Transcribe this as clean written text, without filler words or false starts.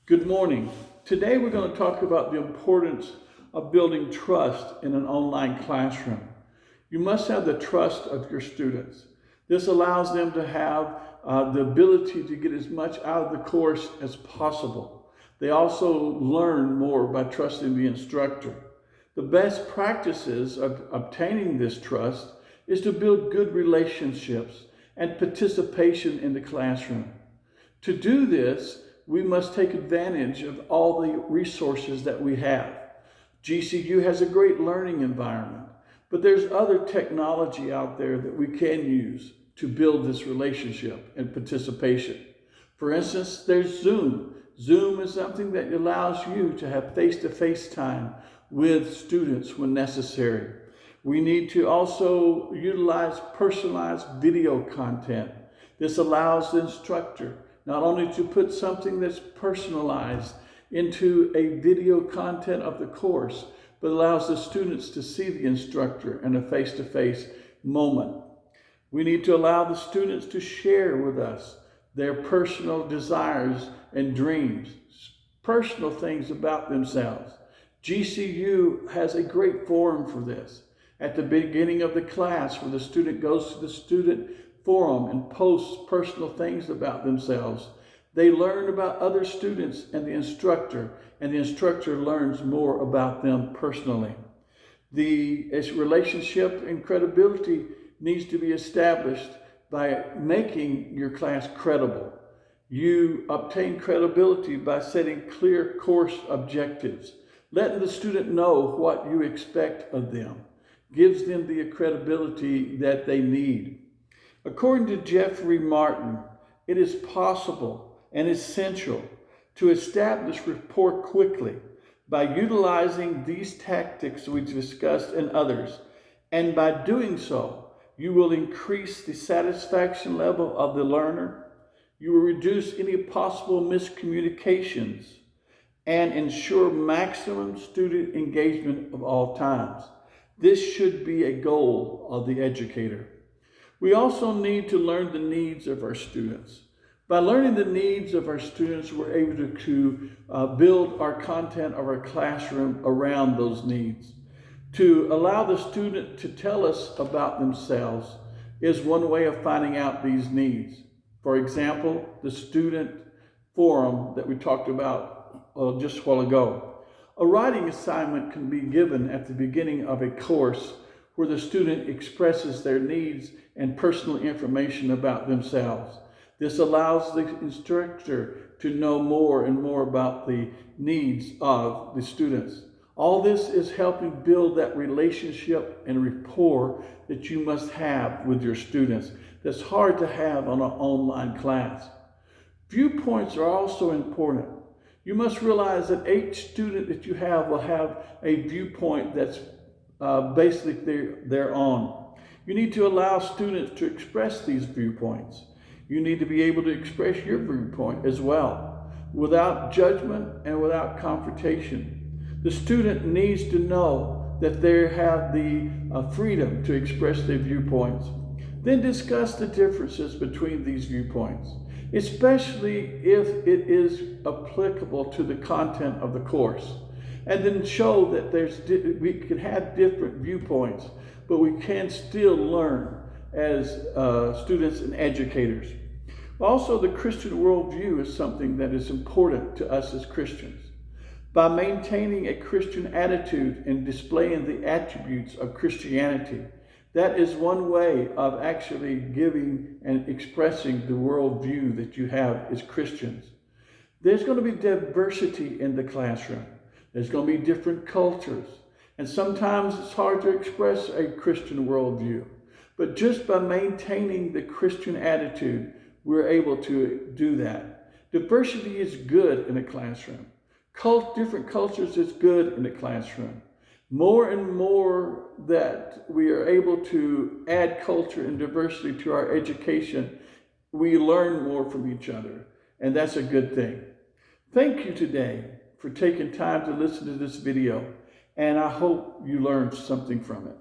Good morning. Today we're going to talk about the importance of building trust in an online classroom. You must have the trust of your students. This allows them to have the ability to get as much out of the course as possible. They also learn more by trusting the instructor. The best practices of obtaining this trust is to build good relationships and participation in the classroom. To do this, we must take advantage of all the resources that we have. GCU has a great learning environment, but there's other technology out there that we can use to build this relationship and participation. For instance, there's Zoom. Zoom is something that allows you to have face-to-face time with students when necessary. We need to also utilize personalized video content. This allows the instructor not only to put something that's personalized into a video content of the course, but allows the students to see the instructor in a face-to-face moment. We need to allow the students to share with us their personal desires and dreams, personal things about themselves. GCU has a great forum for this. At the beginning of the class, where the student goes to the student forum and posts personal things about themselves, they learn about other students and the instructor learns more about them personally. The relationship and credibility needs to be established by making your class credible. You obtain credibility by setting clear course objectives, letting the student know what you expect of them, gives them the credibility that they need. According to Jeffrey Martin, it is possible and essential to establish rapport quickly by utilizing these tactics we discussed and others. And by doing so, you will increase the satisfaction level of the learner, you will reduce any possible miscommunications, and ensure maximum student engagement of all times. This should be a goal of the educator. We also need to learn the needs of our students. By learning the needs of our students, we're able to build our content of our classroom around those needs. To allow the student to tell us about themselves is one way of finding out these needs. For example, the student forum that we talked about just a while ago. A writing assignment can be given at the beginning of a course where the student expresses their needs and personal information about themselves. This allows the instructor to know more and more about the needs of the students. All this is helping build that relationship and rapport that you must have with your students. That's hard to have on an online class. Viewpoints are also important. You must realize that each student that you have will have a viewpoint that's basically their own. You need to allow students to express these viewpoints. You need to be able to express your viewpoint as well, without judgment and without confrontation. The student needs to know that they have the freedom to express their viewpoints. Then discuss the differences between these viewpoints, especially if it is applicable to the content of the course. And then show that we can have different viewpoints, but we can still learn as students and educators. Also, the Christian worldview is something that is important to us as Christians. By maintaining a Christian attitude and displaying the attributes of Christianity, that is one way of actually giving and expressing the worldview that you have as Christians. There's going to be diversity in the classroom. There's going to be different cultures. And sometimes it's hard to express a Christian worldview. But just by maintaining the Christian attitude, we're able to do that. Diversity is good in a classroom. Different cultures is good in a classroom. More and more that we are able to add culture and diversity to our education, we learn more from each other. And that's a good thing. Thank you today for taking time to listen to this video, and I hope you learned something from it.